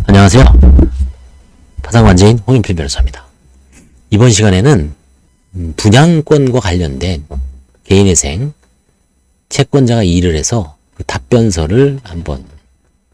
안녕하세요. 파상관제인 홍인필 변호사입니다. 이번 시간에는 분양권과 관련된 개인회생 채권자가 이의를 해서 그 답변서를 한번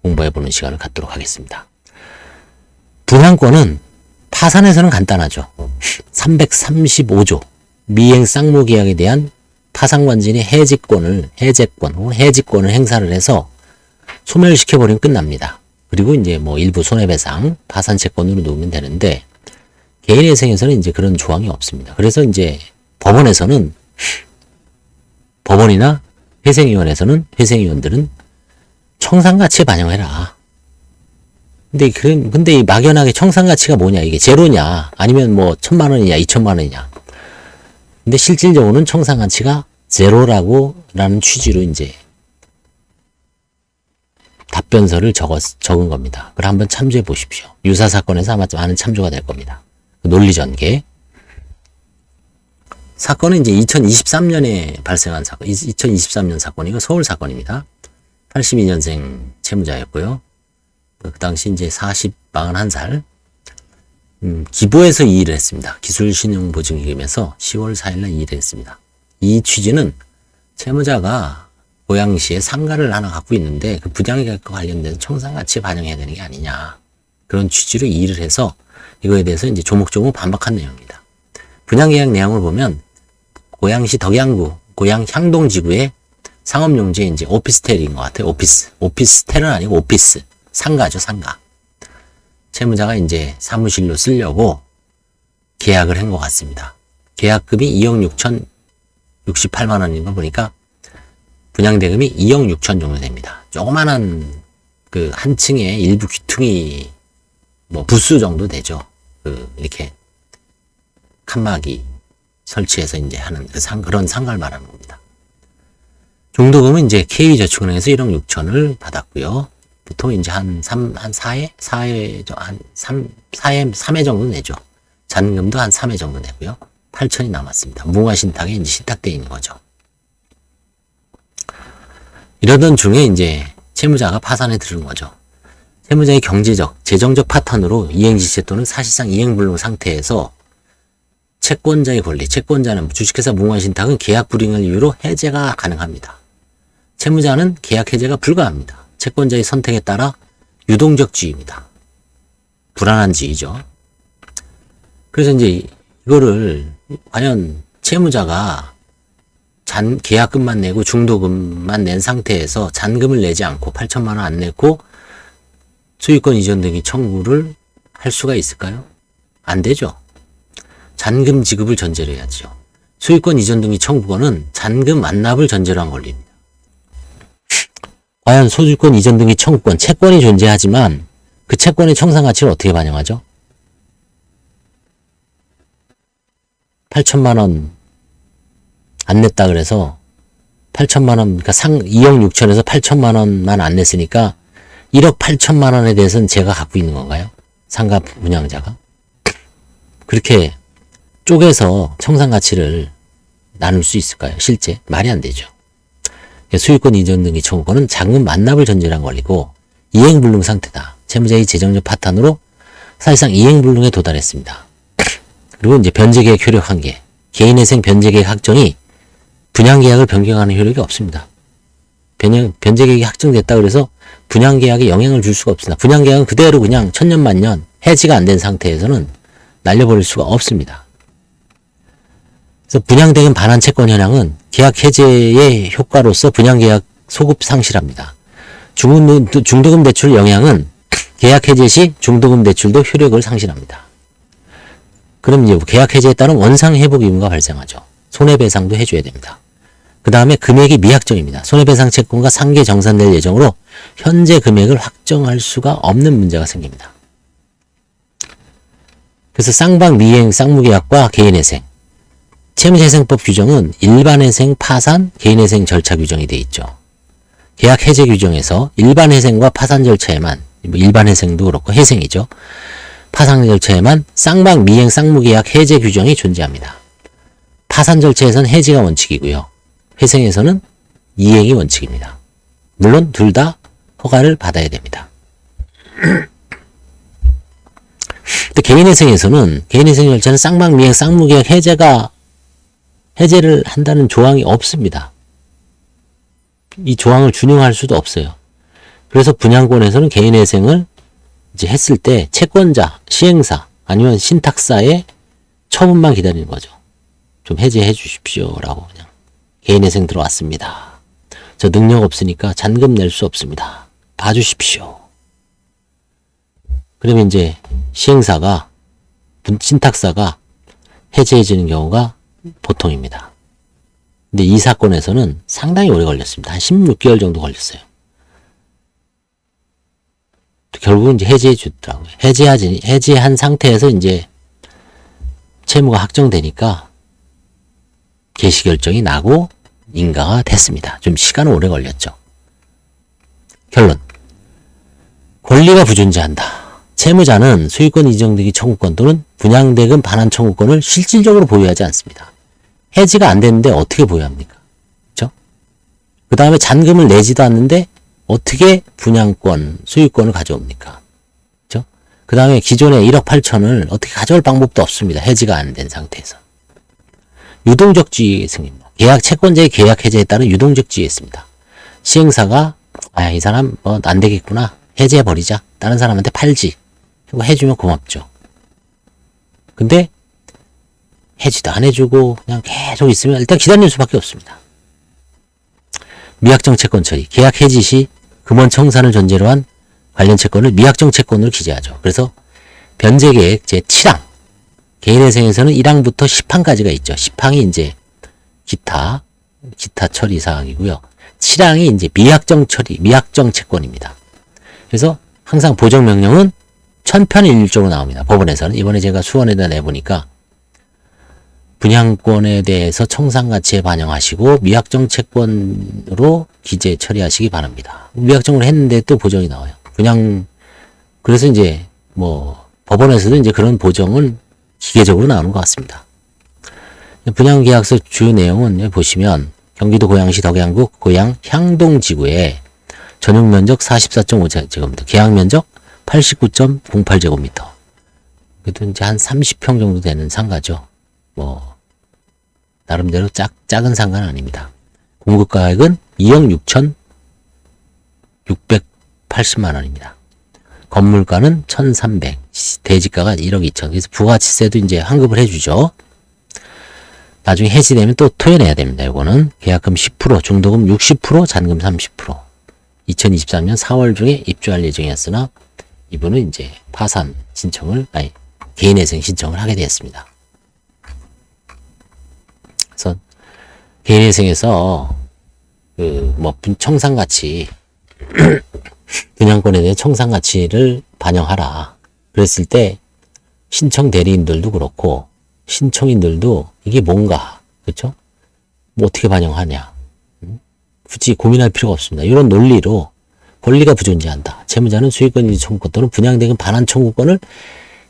공부해보는 시간을 갖도록 하겠습니다. 분양권은 파산에서는 간단하죠. 335조 미행 쌍무계약에 대한 파상관제인의 해지권을 행사를 해서 소멸시켜버리면 끝납니다. 그리고 이제 뭐 일부 손해배상, 파산채권으로 놓으면 되는데 개인회생에서는 이제 그런 조항이 없습니다. 그래서 이제 법원이나 회생위원회에서는 회생위원들은 청산가치에 반영해라. 근데 이 막연하게 청산가치가 뭐냐? 이게 제로냐? 아니면 뭐 1,000만 원이냐? 2,000만 원이냐? 근데 실질적으로는 청산가치가 제로라는 취지로 이제 답변서를 적은 겁니다. 그걸 한번 참조해 보십시오. 유사사건에서 아마 많은 참조가 될 겁니다. 논리전개. 사건은 이제 2023년에 발생한 사건, 2023년 사건이고 서울 사건입니다. 82년생 채무자였고요. 그 당시 이제 41살. 기부해서 이의를 했습니다. 기술신용보증기금에서 10월 4일날 이의를 했습니다. 이 취지는 채무자가 고양시에 상가를 하나 갖고 있는데 그 분양계약과 관련된 청산가치에 반영해야 되는 게 아니냐. 그런 취지로 이의를 해서 이거에 대해서 이제 조목조목 반박한 내용입니다. 분양계약 내용을 보면 고양시 덕양구, 고양 향동지구의 상업용지에 이제 오피스텔인 것 같아요. 오피스텔은 아니고 오피스. 상가죠, 상가. 채무자가 이제 사무실로 쓰려고 계약을 한 것 같습니다. 계약금이 2억 6,068만 원인 거 보니까 분양대금이 2억 6천 정도 됩니다. 조그만한 그 한 층에 일부 귀퉁이 뭐 부수 정도 되죠. 이렇게 칸막이 설치해서 이제 하는 그런 상가를 말하는 겁니다. 중도금은 이제 KB저축은행에서 1억 6천을 받았고요. 보통 이제 한 3회 정도 내죠. 잔금도 한 3회 정도 내고요. 8천이 남았습니다. 무궁화신탁에 이제 신탁되어 있는 거죠. 이러던 중에 이제 채무자가 파산에 들은 거죠. 채무자의 경제적, 재정적 파탄으로 이행지체 또는 사실상 이행불능 상태에서 채권자의 권리, 채권자는 주식회사 무궁화신탁은 계약 불이행을 이유로 해제가 가능합니다. 채무자는 계약 해제가 불가합니다. 채권자의 선택에 따라 유동적 지위입니다. 불안한 지위죠. 그래서 이제 이거를 과연 채무자가 계약금만 내고 중도금만 낸 상태에서 잔금을 내지 않고 8천만 원 안 내고 소유권 이전 등의 청구를 할 수가 있을까요? 안 되죠. 잔금 지급을 전제로 해야죠. 소유권 이전 등의 청구권은 잔금 완납을 전제로 한 권리입니다. 과연 소유권 이전 등의 청구권, 채권이 존재하지만 그 채권의 청산가치를 어떻게 반영하죠? 8천만 원 안 냈다 그래서 8천만 원, 그러니까 2억 6천에서 8천만 원만 안 냈으니까 1억 8천만 원에 대해서는 제가 갖고 있는 건가요? 상가 분양자가? 그렇게 쪼개서 청산가치를 나눌 수 있을까요? 실제? 말이 안 되죠. 소유권 이전 등의 청구권은 잔금 완납을 전제로 한 권리고 이행불능 상태다. 채무자의 재정적 파탄으로 사실상 이행불능에 도달했습니다. 그리고 이제 변제계획 효력 한계, 개인회생 변제계획 확정이 분양계약을 변경하는 효력이 없습니다. 변제계획이 확정됐다 그래서 분양계약에 영향을 줄 수가 없습니다. 분양계약은 그대로 그냥 천년만년 해지가 안 된 상태에서는 날려버릴 수가 없습니다. 그래서 분양대금 반환 채권 현황은 계약 해제의 효과로서 분양계약 소급 상실합니다. 중도금 대출 영향은 계약 해제 시 중도금 대출도 효력을 상실합니다. 그럼 이제 계약 해제에 따른 원상 회복 의무가 발생하죠. 손해배상도 해줘야 됩니다. 그 다음에 금액이 미확정입니다. 손해배상 채권과 상계 정산될 예정으로 현재 금액을 확정할 수가 없는 문제가 생깁니다. 그래서 쌍방 미행 쌍무계약과 개인회생, 채무재생법 규정은 일반회생, 파산, 개인회생 절차 규정이 되어 있죠. 계약 해제 규정에서 일반회생과 파산 절차에만, 일반회생도 그렇고 회생이죠. 파산 절차에만 쌍방 미행 쌍무계약 해제 규정이 존재합니다. 파산 절차에서는 해지가 원칙이고요. 회생에서는 이행이 원칙입니다. 물론 둘 다 허가를 받아야 됩니다. 개인회생 절차는 쌍방미행, 쌍무계약 해제를 한다는 조항이 없습니다. 이 조항을 준용할 수도 없어요. 그래서 분양권에서는 개인회생을 이제 했을 때 채권자, 시행사 아니면 신탁사의 처분만 기다리는 거죠. 좀 해제해 주십시오라고 그냥 개인회생 들어왔습니다. 저 능력 없으니까 잔금 낼 수 없습니다. 봐주십시오. 그러면 이제 시행사가 신탁사가 해제해 주는 경우가 보통입니다. 근데 이 사건에서는 상당히 오래 걸렸습니다. 한 16개월 정도 걸렸어요. 결국은 이제 해제해 주더라고요. 해제한 상태에서 이제 채무가 확정되니까 개시 결정이 나고 인가가 됐습니다. 좀 시간은 오래 걸렸죠. 결론. 권리가 부존재한다. 채무자는 소유권 이전되기 청구권 또는 분양대금 반환 청구권을 실질적으로 보유하지 않습니다. 해지가 안 됐는데 어떻게 보유합니까? 그렇죠? 그 다음에 잔금을 내지도 않는데 어떻게 분양권, 소유권을 가져옵니까? 그렇죠? 그 다음에 기존의 1억 8천을 어떻게 가져올 방법도 없습니다. 해지가 안 된 상태에서. 유동적 지위의 승리입니다. 계약 채권자의 계약 해제에 따른 유동적 지위에 있습니다. 시행사가 이 사람 뭐 안 되겠구나. 해제해버리자. 다른 사람한테 팔지. 이거 해주면 고맙죠. 근데 해지도 안 해주고 그냥 계속 있으면 일단 기다릴 수밖에 없습니다. 미확정 채권 처리. 계약 해지 시 금원 청산을 전제로 한 관련 채권을 미확정 채권으로 기재하죠. 그래서 변제계획 제7항 개인회생에서는 1항부터 10항까지가 있죠. 10항이 이제 기타 처리 사항이고요. 7항이 이제 미확정 처리, 미확정 채권입니다. 그래서 항상 보정명령은 천편일률적으로 나옵니다. 법원에서는. 이번에 제가 수원에다 내보니까 분양권에 대해서 청산가치에 반영하시고 미확정 채권으로 기재 처리하시기 바랍니다. 미확정을 했는데 또 보정이 나와요. 그래서 이제 뭐 법원에서도 이제 그런 보정은 기계적으로 나오는 것 같습니다. 분양계약서 주요 내용은 여기 보시면 경기도 고양시 덕양구 고양 향동지구에 전용면적 44.5제곱미터, 계약면적 89.08제곱미터. 그래도 이제 한 30평 정도 되는 상가죠. 뭐 나름대로 작은 상가는 아닙니다. 공급가액은 2억 6,680만 원입니다. 건물가는 1,300, 대지가가 1억 2천. 그래서 부가치세도 이제 환급을 해주죠. 나중에 해지되면 또 토해내야 됩니다. 이거는 계약금 10%, 중도금 60%, 잔금 30%. 2023년 4월 중에 입주할 예정이었으나 이분은 이제 파산 신청을, 개인회생 신청을 하게 되었습니다. 그래서 개인회생에서 청산가치 분양권에 대한 청산가치를 반영하라. 그랬을 때 신청 대리인들도 그렇고 신청인들도 이게 뭔가, 그렇죠? 뭐 어떻게 반영하냐. 굳이 고민할 필요가 없습니다. 이런 논리로 권리가 부존재한다. 채무자는 소유권 청구권 또는 분양대금 반환 청구권을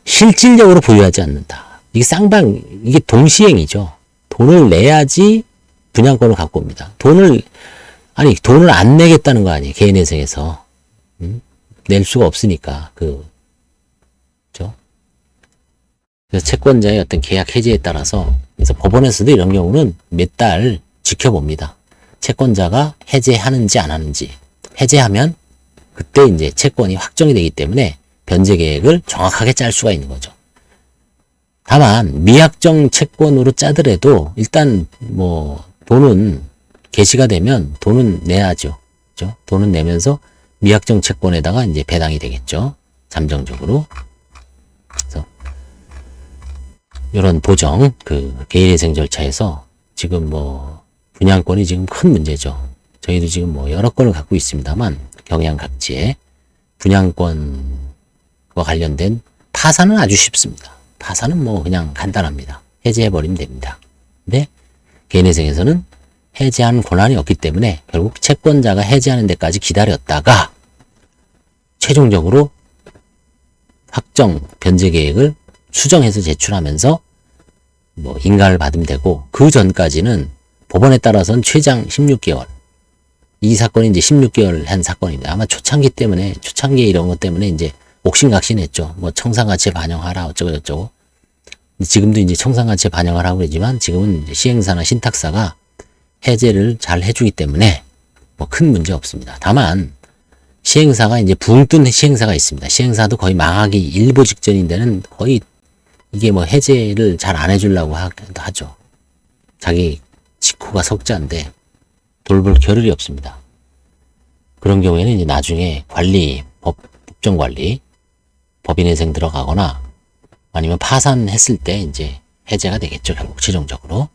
실질적으로 보유하지 않는다. 이게 동시행이죠. 돈을 내야지 분양권을 갖고 옵니다. 돈을 안 내겠다는 거 아니에요. 개인회생에서. 낼 수가 없으니까. 그죠? 그래서 채권자의 어떤 계약 해지에 따라서, 그래서 법원에서도 이런 경우는 몇 달 지켜봅니다. 채권자가 해제하는지 안 하는지. 해제하면 그때 이제 채권이 확정이 되기 때문에 변제 계획을 정확하게 짤 수가 있는 거죠. 다만 미확정 채권으로 짜더라도 일단 뭐 돈은 개시가 되면 돈은 내야죠. 그렇죠? 돈은 내면서 미확정 채권에다가 이제 배당이 되겠죠. 잠정적으로. 그래서 이런 보정, 개인회생 절차에서 지금 뭐 분양권이 지금 큰 문제죠. 저희도 지금 뭐 여러 건을 갖고 있습니다만 경양각지에 분양권과 관련된 파산은 아주 쉽습니다. 파산은 뭐 그냥 간단합니다. 해제해버리면 됩니다. 근데 개인회생에서는 해제하는 권한이 없기 때문에 결국 채권자가 해제하는 데까지 기다렸다가 최종적으로 확정 변제 계획을 수정해서 제출하면서 뭐 인가를 받으면 되고, 그 전까지는 법원에 따라서는 최장 16개월. 이 사건이 이제 16개월 한 사건입니다. 아마 초창기 이런 것 때문에 이제 옥신각신했죠. 뭐 청산가치에 반영하라 어쩌고저쩌고. 지금도 이제 청산가치에 반영을 하고 있지만 지금은 이제 시행사나 신탁사가 해제를 잘 해주기 때문에 뭐 큰 문제 없습니다. 다만 시행사가 이제 붕 뜬 시행사가 있습니다. 시행사도 거의 망하기 일보 직전인 데는 거의 이게 뭐 해제를 잘 안 해주려고 하죠. 자기 직후가 석자인데 돌볼 겨를이 없습니다. 그런 경우에는 이제 나중에 관리, 법정관리, 법인회생 들어가거나 아니면 파산했을 때 이제 해제가 되겠죠. 결국 최종적으로.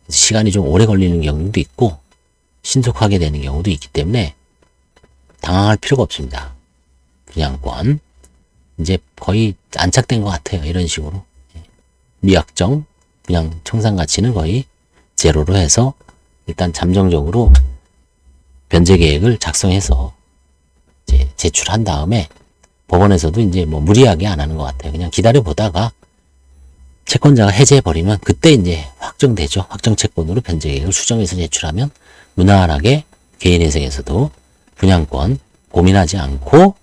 시간이 좀 오래 걸리는 경우도 있고 신속하게 되는 경우도 있기 때문에 당황할 필요가 없습니다. 분양권 이제 거의 안착된 것 같아요. 이런 식으로 미확정 분양 청산가치는 거의 제로로 해서 일단 잠정적으로 변제 계획을 작성해서 이제 제출한 다음에 법원에서도 이제 뭐 무리하게 안 하는 것 같아요. 그냥 기다려 보다가 채권자가 해제해버리면 그때 이제 확정되죠. 확정 채권으로 변제 계획을 수정해서 제출하면 무난하게 개인회생에서도 분양권 고민하지 않고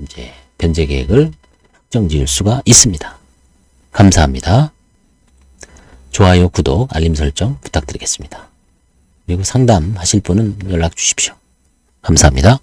이제 변제 계획을 확정 지을 수가 있습니다. 감사합니다. 좋아요, 구독, 알림 설정 부탁드리겠습니다. 그리고 상담하실 분은 연락 주십시오. 감사합니다.